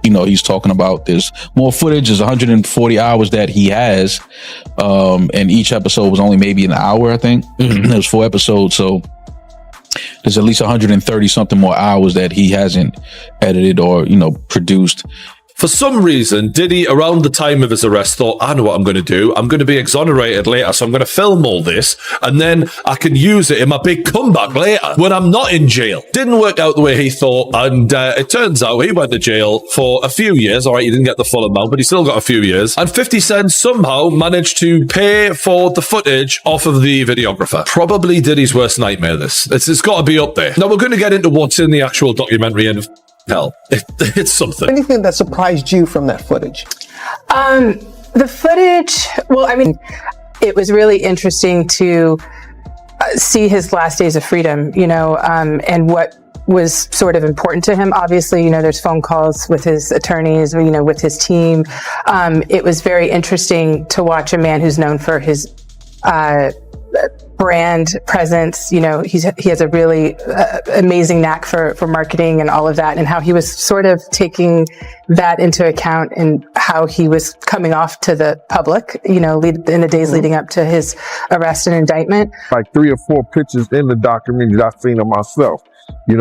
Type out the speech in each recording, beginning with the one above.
he's talking about there's more footage. There's 140 hours that he has, and each episode was only maybe an hour, I think. There's 4 episodes, so there's at least 130 something more hours that he hasn't edited or produced. For some reason, Diddy, around the time of his arrest, thought, I know what I'm going to do. I'm going to be exonerated later, so I'm going to film all this, and then I can use it in my big comeback later when I'm not in jail. Didn't work out the way he thought, and it turns out he went to jail for a few years. All right, he didn't get the full amount, but he still got a few years. And 50 Cent somehow managed to pay for the footage off of the videographer. Probably Diddy's worst nightmare, this. It's got to be up there. Now, we're going to get into what's in the actual documentary, and hell, it's something. Anything that surprised you from that footage? The footage, well, I mean, it was really interesting to see his last days of freedom, and what was sort of important to him. Obviously, there's phone calls with his attorneys, with his team. It was very interesting to watch a man who's known for his brand presence. He has a really amazing knack for marketing and all of that, and how he was sort of taking that into account and how he was coming off to the public, in the days leading up to his arrest and indictment. Like 3 or 4 pictures in the documentary that I've seen of myself.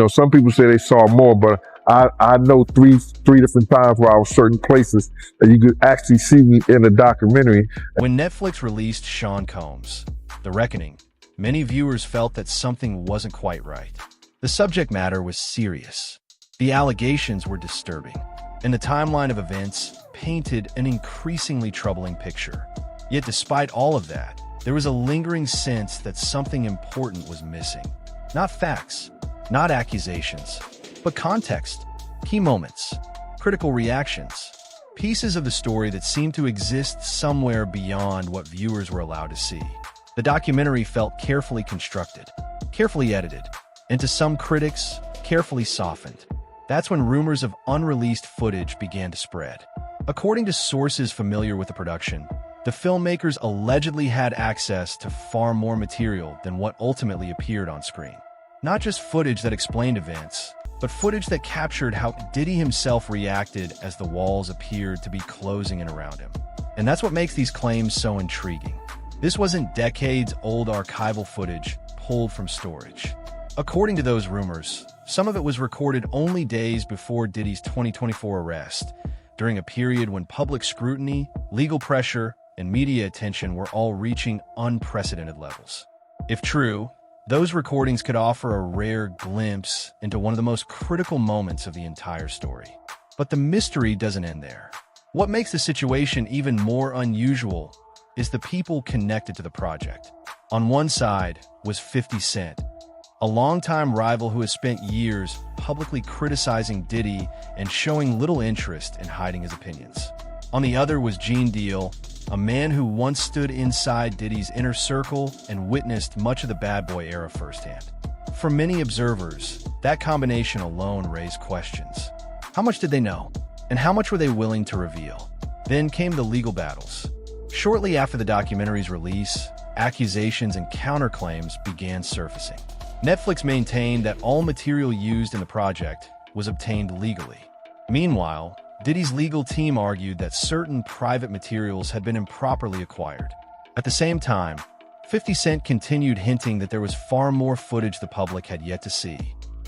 Some people say they saw more, but I know three different times where I was certain places that you could actually see me in the documentary. When Netflix released Sean Combs' The Reckoning, many viewers felt that something wasn't quite right. The subject matter was serious. The allegations were disturbing, and the timeline of events painted an increasingly troubling picture. Yet despite all of that, there was a lingering sense that something important was missing. Not facts, not accusations, but context, key moments, critical reactions, pieces of the story that seemed to exist somewhere beyond what viewers were allowed to see. The documentary felt carefully constructed, carefully edited, and to some critics, carefully softened. That's when rumors of unreleased footage began to spread. According to sources familiar with the production, the filmmakers allegedly had access to far more material than what ultimately appeared on screen. Not just footage that explained events, but footage that captured how Diddy himself reacted as the walls appeared to be closing in around him. And that's what makes these claims so intriguing. This wasn't decades-old archival footage pulled from storage. According to those rumors, some of it was recorded only days before Diddy's 2024 arrest, during a period when public scrutiny, legal pressure, and media attention were all reaching unprecedented levels. If true, those recordings could offer a rare glimpse into one of the most critical moments of the entire story. But the mystery doesn't end there. What makes the situation even more unusual is the people connected to the project. On one side was 50 Cent, a longtime rival who has spent years publicly criticizing Diddy and showing little interest in hiding his opinions. On the other was Gene Deal, a man who once stood inside Diddy's inner circle and witnessed much of the bad boy era firsthand. For many observers, that combination alone raised questions. How much did they know? And how much were they willing to reveal? Then came the legal battles. Shortly after the documentary's release, accusations and counterclaims began surfacing. Netflix maintained that all material used in the project was obtained legally. Meanwhile, Diddy's legal team argued that certain private materials had been improperly acquired. At the same time, 50 Cent continued hinting that there was far more footage the public had yet to see.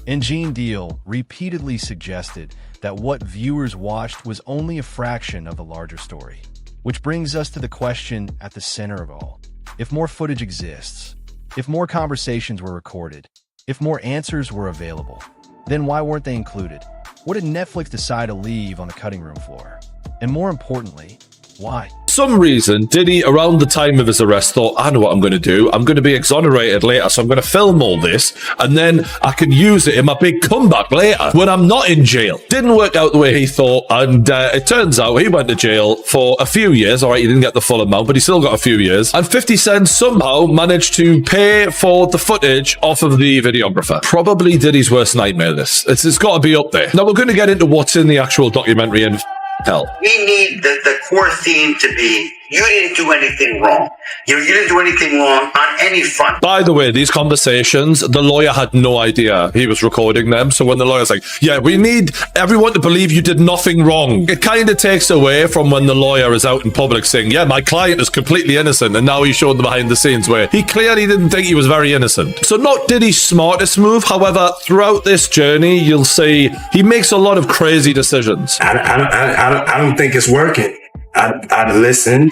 And Gene Deal repeatedly suggested that what viewers watched was only a fraction of the larger story. Which brings us to the question at the center of all. If more footage exists, if more conversations were recorded, if more answers were available, then why weren't they included? What did Netflix decide to leave on the cutting room floor? And more importantly, why? Some reason, Diddy, around the time of his arrest, thought, I know what I'm going to do. I'm going to be exonerated later, so I'm going to film all this, and then I can use it in my big comeback later when I'm not in jail. Didn't work out the way he thought, and it turns out he went to jail for a few years. All right, he didn't get the full amount, but he still got a few years. And 50 Cent somehow managed to pay for the footage off of the videographer. Probably Diddy's worst nightmare, this. It's got to be up there. Now, we're going to get into what's in the actual documentary, and hell, we need the core theme to be You didn't do anything wrong. You didn't do anything wrong on any front. By the way, these conversations, the lawyer had no idea he was recording them. So when the lawyer's like, yeah, we need everyone to believe you did nothing wrong, it kind of takes away from when the lawyer is out in public saying, yeah, my client is completely innocent. And now he showed the behind the scenes where he clearly didn't think he was very innocent. So not Diddy's smartest move. However, throughout this journey, you'll see he makes a lot of crazy decisions. I don't think it's working. I listened.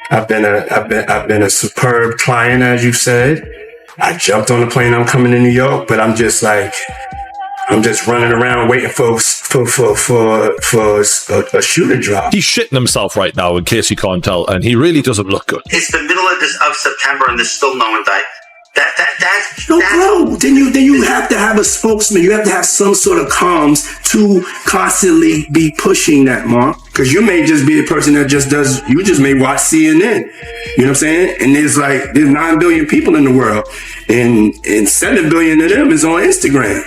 I've been a superb client, as you said. I jumped on the plane. I'm coming to New York, but I'm just running around waiting for a shoe to drop. He's shitting himself right now, in case you can't tell, and he really doesn't look good. It's the middle of September, and there's still no one died. Bro, then you have to have a spokesman. You have to have some sort of comms to constantly be pushing that, Mark. Because you may just be the person that you just may watch CNN. You know what I'm saying? And there's 9 billion people in the world, and 7 billion of them is on Instagram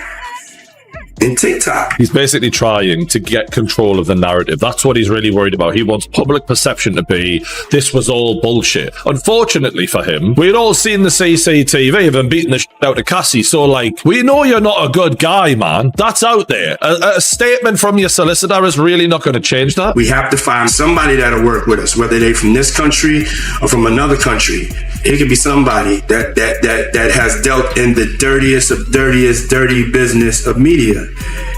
and TikTok. He's basically trying to get control of the narrative. That's what he's really worried about. He wants public perception to be, this was all bullshit. Unfortunately for him, we'd all seen the CCTV of him beating the shit out of Cassie. So we know you're not a good guy, man. That's out there. A statement from your solicitor is really not going to change that. We have to find somebody that'll work with us, whether they from this country or from another country. It could be somebody that has dealt in the dirtiest of dirty business of media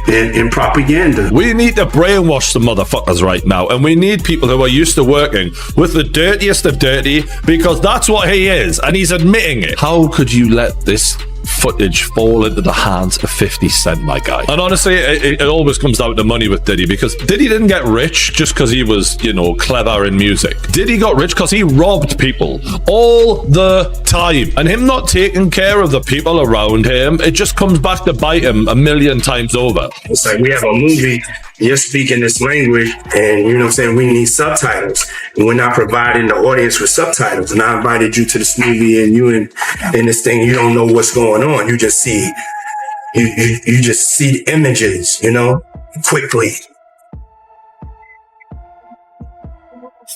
and propaganda. We need to brainwash some motherfuckers right now, and we need people who are used to working with the dirtiest of dirty, because that's what he is, and he's admitting it. How could you let this footage fall into the hands of 50 Cent, my guy? And honestly, it always comes down to money with Diddy, because Diddy didn't get rich just because he was, clever in music. Diddy got rich because he robbed people all the time, and him not taking care of the people around him, it just comes back to bite him a million times over. It's like we have a movie, you're speaking this language, and you know what I'm saying, we need subtitles, and we're not providing the audience with subtitles. And I invited you to this movie, and you in this thing, you don't know what's going on. You just see you just see the images, quickly.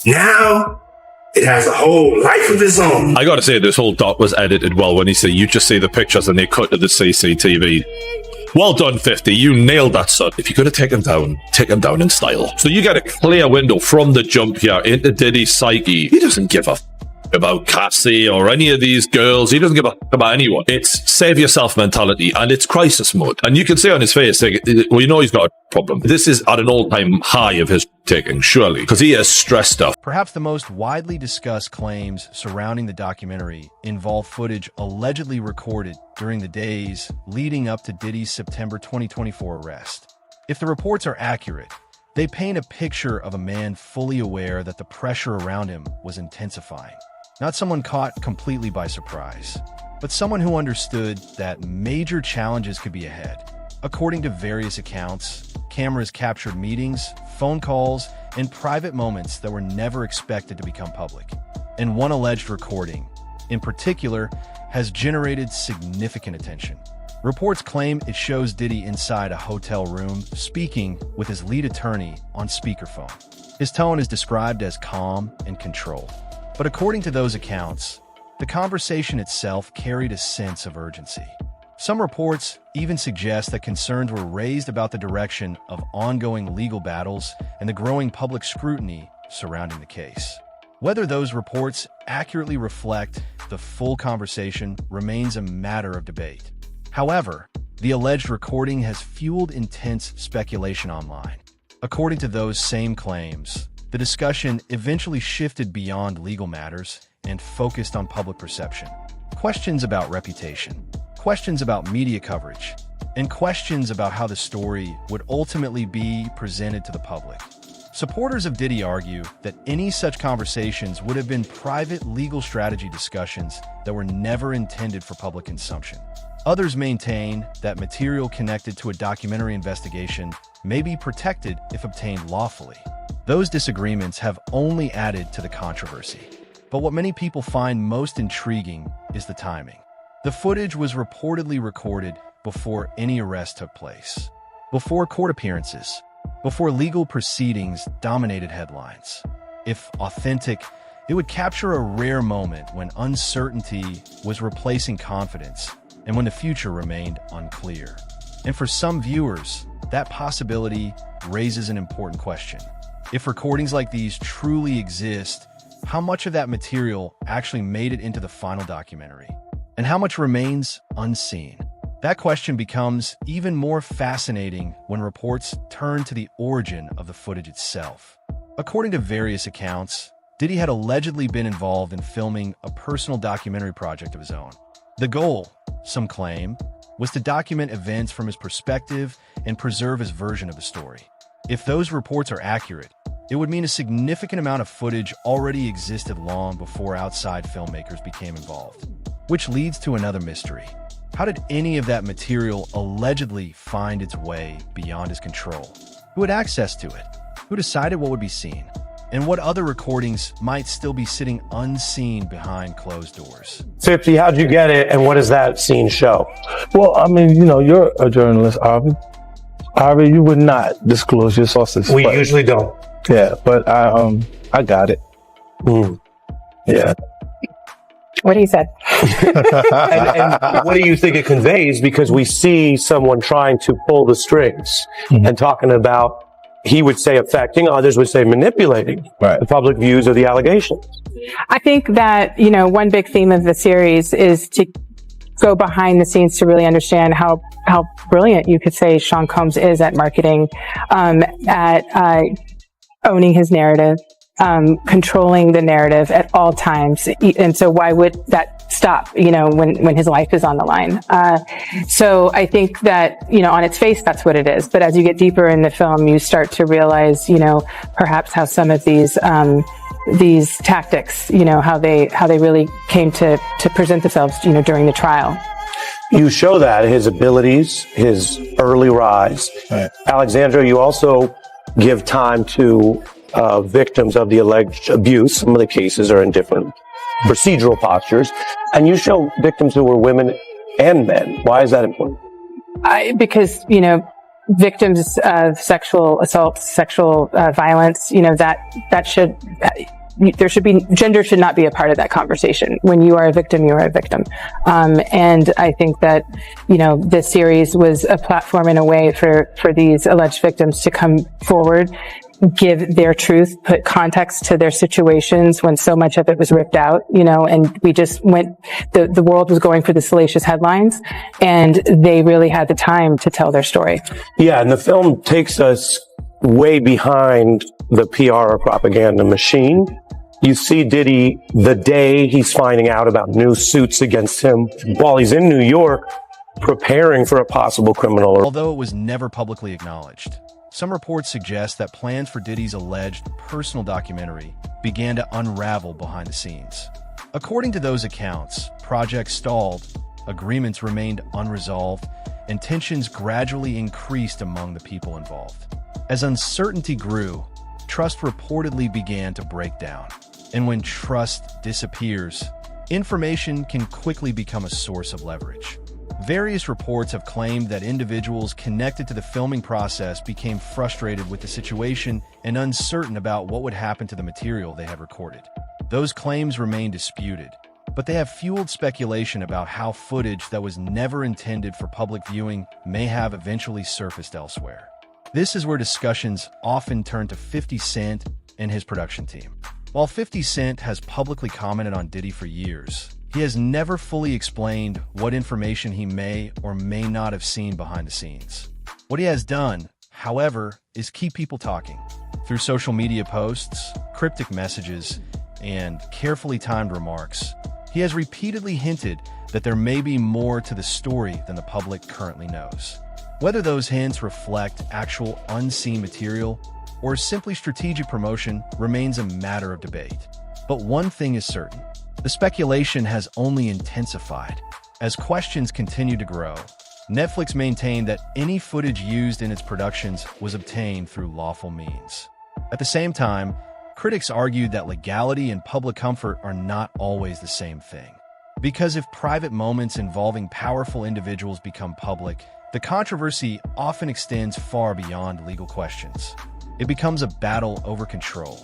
Now it has a whole life of its own. I gotta say, this whole doc was edited well. When he said you just see the pictures and they cut to the CCTV. Well done, 50. You nailed that, son. If you're going to take him down in style. So you get a clear window from the jump here into Diddy's psyche. He doesn't give a about Cassie or any of these girls. He doesn't give a about anyone. It's save yourself mentality, and it's crisis mode. And you can see on his face, he's got a problem. This is at an all-time high of his taking, surely, because he is stressed out. Perhaps the most widely discussed claims surrounding the documentary involve footage allegedly recorded during the days leading up to Diddy's September 2024 arrest. If the reports are accurate, they paint a picture of a man fully aware that the pressure around him was intensifying. Not someone caught completely by surprise, but someone who understood that major challenges could be ahead. According to various accounts, cameras captured meetings, phone calls, and private moments that were never expected to become public. And one alleged recording, in particular, has generated significant attention. Reports claim it shows Diddy inside a hotel room speaking with his lead attorney on speakerphone. His tone is described as calm and controlled. But according to those accounts, the conversation itself carried a sense of urgency. Some reports even suggest that concerns were raised about the direction of ongoing legal battles and the growing public scrutiny surrounding the case. Whether those reports accurately reflect the full conversation remains a matter of debate. However, the alleged recording has fueled intense speculation online. According to those same claims, the discussion eventually shifted beyond legal matters and focused on public perception. Questions about reputation, questions about media coverage, and questions about how the story would ultimately be presented to the public. Supporters of Diddy argue that any such conversations would have been private legal strategy discussions that were never intended for public consumption. Others maintain that material connected to a documentary investigation may be protected if obtained lawfully. Those disagreements have only added to the controversy. But what many people find most intriguing is the timing. The footage was reportedly recorded before any arrest took place, before court appearances, before legal proceedings dominated headlines. If authentic, It would capture a rare moment when uncertainty was replacing confidence and when the future remained unclear. And for some viewers, that possibility raises an important question. If recordings like these truly exist, how much of that material actually made it into the final documentary? And how much remains unseen? That question becomes even more fascinating when reports turn to the origin of the footage itself. According to various accounts, Diddy had allegedly been involved in filming a personal documentary project of his own. The goal, some claim, was to document events from his perspective and preserve his version of the story. If those reports are accurate, it would mean a significant amount of footage already existed long before outside filmmakers became involved. Which leads to another mystery. How did any of that material allegedly find its way beyond his control? Who had access to it? Who decided what would be seen? And what other recordings might still be sitting unseen behind closed doors? 50, how'd you get it, and what does that scene show? Well, I mean, you're a journalist, Arvin. Arvin, you would not disclose your sources. We usually don't. Yeah, but I got it. Yeah. What he said. and what do you think it conveys? Because we see someone trying to pull the strings and talking about, he would say affecting, others would say manipulating the public views of the allegations. I think that, one big theme of the series is to go behind the scenes to really understand how brilliant you could say Sean Combs is at marketing, at owning his narrative, controlling the narrative at all times. And so why would that stop, when his life is on the line? So I think that, on its face, that's what it is. But as you get deeper in the film, you start to realize, perhaps how some of these tactics, how they really came to present themselves, during the trial. You show that his abilities, his early rise. Right. Alexandra, you also give time to victims of the alleged abuse. Some of the cases are in different procedural postures. And you show victims who were women and men. Why is that important? Because, victims of sexual assault, sexual violence, gender should not be a part of that conversation. When you are a victim, you are a victim. And I think that, this series was a platform in a way for these alleged victims to come forward, give their truth, put context to their situations when so much of it was ripped out, and we just the world was going for the salacious headlines, and they really had the time to tell their story. Yeah, and the film takes us way behind the PR or propaganda machine. You see Diddy the day he's finding out about new suits against him while he's in New York preparing for a possible criminal. Although it was never publicly acknowledged, some reports suggest that plans for Diddy's alleged personal documentary began to unravel behind the scenes. According to those accounts, projects stalled, agreements remained unresolved, and tensions gradually increased among the people involved. As uncertainty grew, trust reportedly began to break down. And when trust disappears, information can quickly become a source of leverage. Various reports have claimed that individuals connected to the filming process became frustrated with the situation and uncertain about what would happen to the material they had recorded. Those claims remain disputed, but they have fueled speculation about how footage that was never intended for public viewing may have eventually surfaced elsewhere. This is where discussions often turn to 50 Cent and his production team. While 50 Cent has publicly commented on Diddy for years, he has never fully explained what information he may or may not have seen behind the scenes. What he has done, however, is keep people talking. Through social media posts, cryptic messages, and carefully timed remarks, he has repeatedly hinted that there may be more to the story than the public currently knows. Whether those hints reflect actual unseen material or simply strategic promotion remains a matter of debate. But one thing is certain. The speculation has only intensified. As questions continue to grow, Netflix maintained that any footage used in its productions was obtained through lawful means. At the same time, critics argued that legality and public comfort are not always the same thing. Because if private moments involving powerful individuals become public, the controversy often extends far beyond legal questions. It becomes a battle over control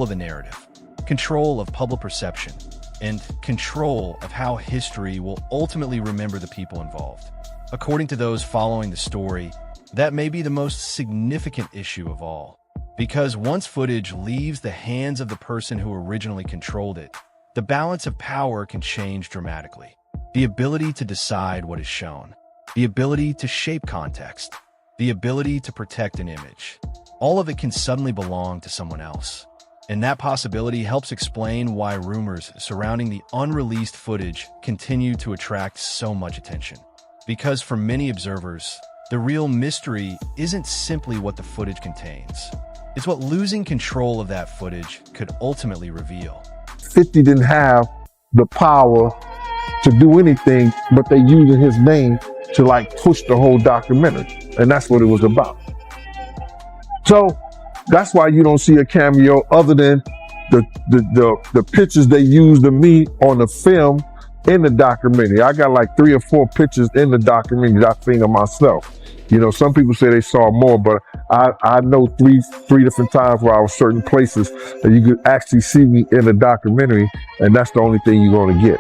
of the narrative. control of public perception, and control of how history will ultimately remember the people involved. According to those following the story, that may be the most significant issue of all. Because once footage leaves the hands of the person who originally controlled it, the balance of power can change dramatically. The ability to decide what is shown, the ability to shape context, the ability to protect an image, all of it can suddenly belong to someone else. And that possibility helps explain why rumors surrounding the unreleased footage continue to attract so much attention. Because for many observers, the real mystery isn't simply what the footage contains. It's what losing control of that footage could ultimately reveal. 50 didn't have the power to do anything, but they using his name to like push the whole documentary. And that's what it was about. So that's why you don't see a cameo other than the pictures they used of me on the film in the documentary. I got like 3 or 4 pictures in the documentary that I think of myself. You know, some people say they saw more, but I know three different times where I was certain places that you could actually see me in the documentary, and that's the only thing you're going to get.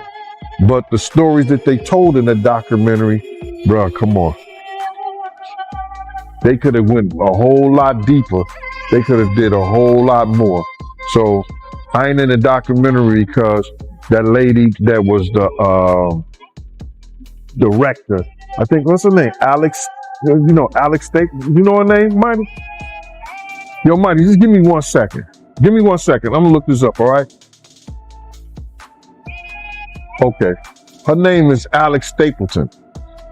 But the stories that they told in the documentary, bruh, come on. They could have went a whole lot deeper. They could have did a whole lot more. So I ain't in the documentary because that lady that was the director, I think, what's her name? Alex, you know, Alex State, you know her name, Mighty? Yo, Mighty, just give me 1 second. Give me 1 second. I'm gonna look this up, all right? Okay. Her name is Alex Stapleton.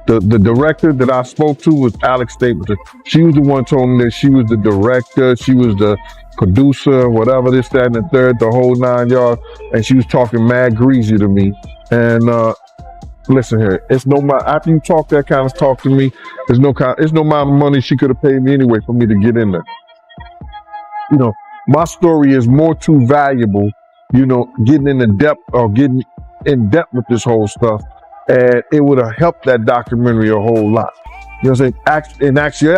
The director that I spoke to was Alex Stapleton. She was the one told me that she was the director, she was the producer, whatever, this, that, and the third, the whole 9 yards. And she was talking mad greasy to me. And listen here, it's no my after you talk that kind of talk to me, it's no amount of money she could have paid me anyway for me to get in there. You know, my story is more too valuable, you know, getting in depth with this whole stuff. And it would have helped that documentary a whole lot. You know what I'm saying? In actually,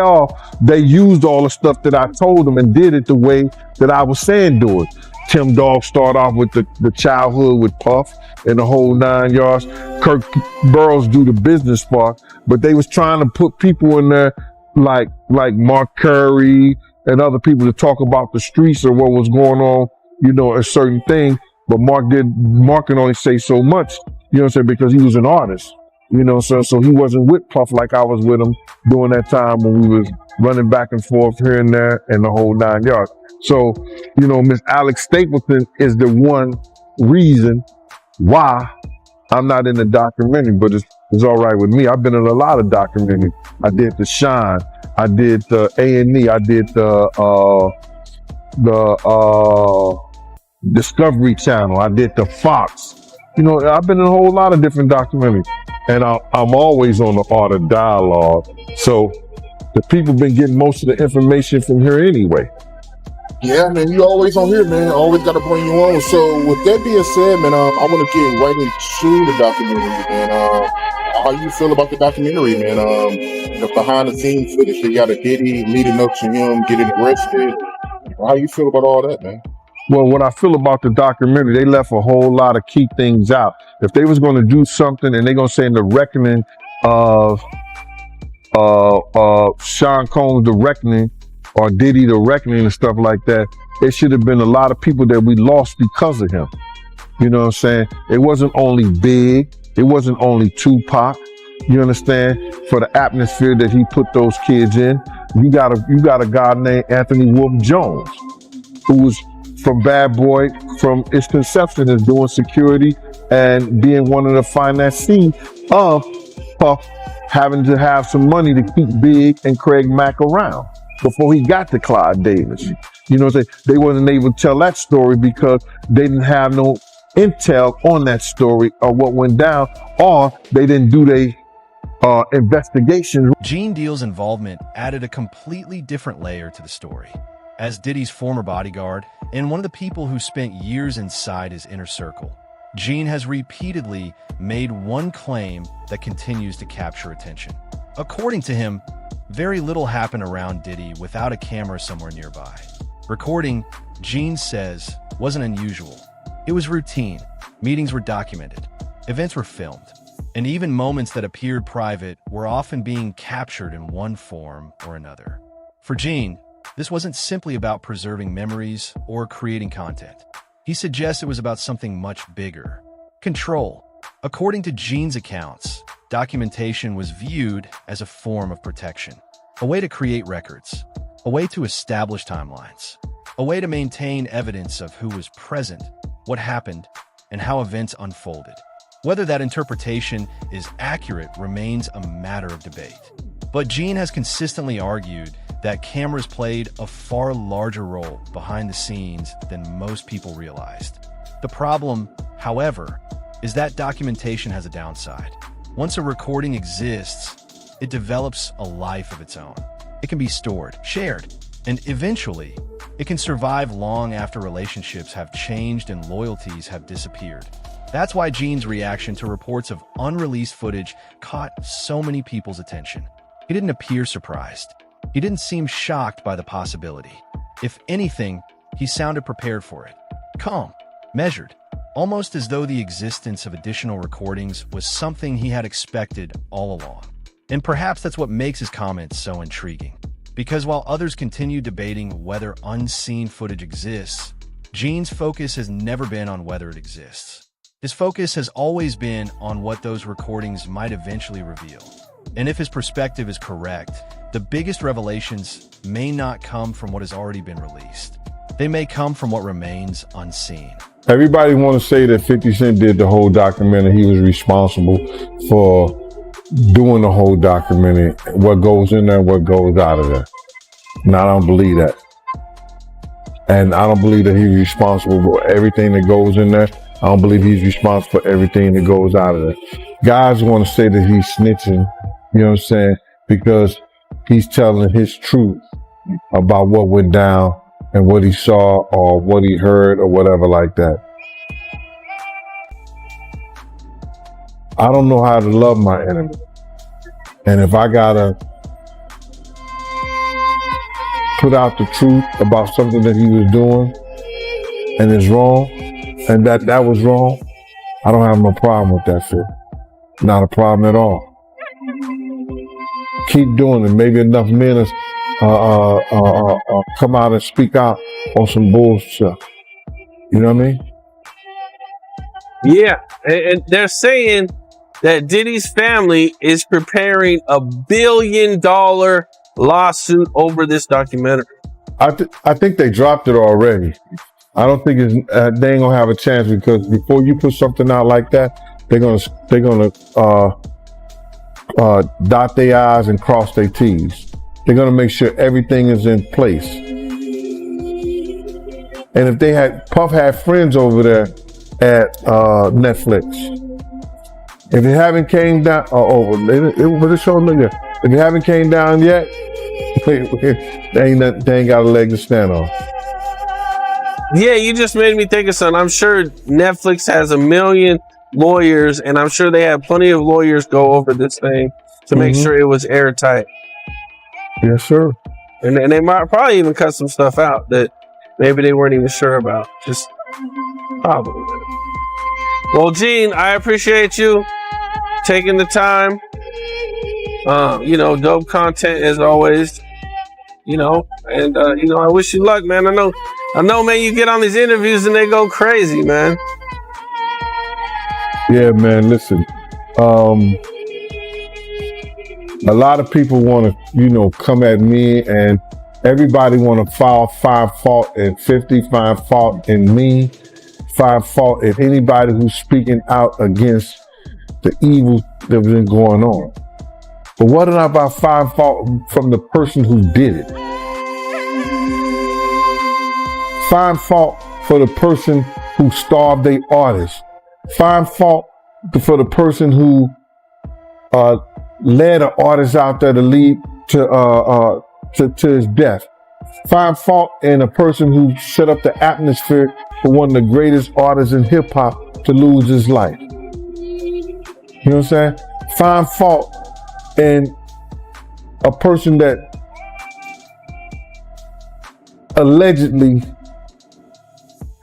they used all the stuff that I told them and did it the way that I was saying do it. Tim Dog started off with the childhood with Puff and the whole 9 yards. Kirk Burrows do the business part, but they was trying to put people in there like Mark Curry and other people to talk about the streets or what was going on, you know, a certain thing. But Mark can only say so much, you know what I'm saying, because he was an artist, you know, so he wasn't with Puff like I was with him during that time when we was running back and forth here and there and the whole 9 yards. So, you know, Miss Alex Stapleton is the one reason why I'm not in the documentary, but it's all right with me. I've been in a lot of documentaries. I did The Shine, I did the A&E, I did the Discovery Channel, I did the Fox. You know, I've been in a whole lot of different documentaries, and I'm always on the art of dialogue. So the people been getting most of the information from here anyway. Yeah, man, you always on here, man. Always got to bring you on. So with that being said, man, I want to get right into the documentary, man. How you feel about the documentary, man? The behind the scenes footage, they got a Diddy leading up to him getting arrested. How you feel about all that, man? Well, what I feel about the documentary, they left a whole lot of key things out. If they was going to do something and they're going to say in the reckoning of Sean Combs, the reckoning, or Diddy, the reckoning and stuff like that, it should have been a lot of people that we lost because of him. You know what I'm saying? It wasn't only Big. It wasn't only Tupac. You understand? For the atmosphere that he put those kids in, you got a guy named Anthony Wolf Jones, who was from Bad Boy, from its conception, is doing security and being one of the financiers of Puff having to have some money to keep Big and Craig Mack around before he got to Clyde Davis. You know what I'm saying? They wasn't able to tell that story because they didn't have no intel on that story or what went down, or they didn't do their investigation. Gene Deal's involvement added a completely different layer to the story. As Diddy's former bodyguard and one of the people who spent years inside his inner circle, Gene has repeatedly made one claim that continues to capture attention. According to him, very little happened around Diddy without a camera somewhere nearby. Recording, Gene says, wasn't unusual. It was routine. Meetings were documented. Events were filmed. And even moments that appeared private were often being captured in one form or another. For Gene, this wasn't simply about preserving memories or creating content. He suggests it was about something much bigger. Control. According to Gene's accounts, documentation was viewed as a form of protection, a way to create records, a way to establish timelines, a way to maintain evidence of who was present, what happened, and how events unfolded. Whether that interpretation is accurate remains a matter of debate. But Gene has consistently argued that cameras played a far larger role behind the scenes than most people realized. The problem, however, is that documentation has a downside. Once a recording exists, it develops a life of its own. It can be stored, shared, and eventually, it can survive long after relationships have changed and loyalties have disappeared. That's why Gene's reaction to reports of unreleased footage caught so many people's attention. He didn't appear surprised. He didn't seem shocked by the possibility. If anything, he sounded prepared for it. Calm, measured, almost as though the existence of additional recordings was something he had expected all along. And perhaps that's what makes his comments so intriguing. Because while others continue debating whether unseen footage exists, Gene's focus has never been on whether it exists. His focus has always been on what those recordings might eventually reveal. And if his perspective is correct, the biggest revelations may not come from what has already been released. They may come from what remains unseen. Everybody want to say that 50 Cent did the whole documentary. He was responsible for doing the whole documentary. What goes in there, what goes out of there. And I don't believe that. And I don't believe that he's responsible for everything that goes in there. I don't believe he's responsible for everything that goes out of there. Guys want to say that he's snitching, you know what I'm saying? Because he's telling his truth about what went down and what he saw or what he heard or whatever like that. I don't know how to love my enemy. And if I gotta put out the truth about something that he was doing and it's wrong, and that was wrong, I don't have no problem with that shit. Not a problem at all. Keep doing it. Maybe enough men come out and speak out on some bullshit. You know what I mean? Yeah, and they're saying that Diddy's family is preparing a $1 billion lawsuit over this documentary. I think they dropped it already. I don't think they ain't gonna have a chance, because before you put something out like that, they're gonna dot their I's and cross their T's. They're gonna make sure everything is in place. And if Puff had friends over there at Netflix, if it haven't came down, if it haven't came down yet, they ain't got a leg to stand on. Yeah, you just made me think of something. I'm sure Netflix has 1 million lawyers, and I'm sure they have plenty of lawyers go over this thing to make sure it was airtight. Yes, sir. And they might probably even cut some stuff out that maybe they weren't even sure about. Just probably. Well, Gene, I appreciate you taking the time. Dope content as always. And I wish you luck, man. I know, man, you get on these interviews and they go crazy, man. Yeah, man, listen. A lot of people want to, come at me, and everybody want to find fault at 50, find fault in me, find fault at anybody who's speaking out against the evil that's been going on. But what about find fault from the person who did it? Find fault for the person who starved their artist. Find fault for the person who led an artist out there to lead to his death. Find fault in a person who set up the atmosphere for one of the greatest artists in hip hop to lose his life. You know what I'm saying? Find fault in a person that allegedly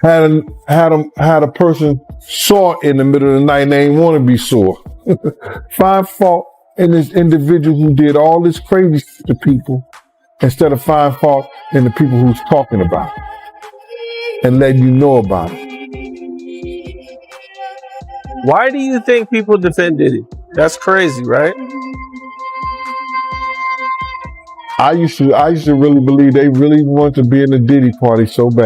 had a person saw in the middle of the night and they didn't want to be saw. Find fault in this individual who did all this crazy shit to people instead of find fault in the people who's talking about it and letting you know about it. Why do you think people defend Diddy? That's crazy, right? I used to really believe they really wanted to be in the Diddy party so bad.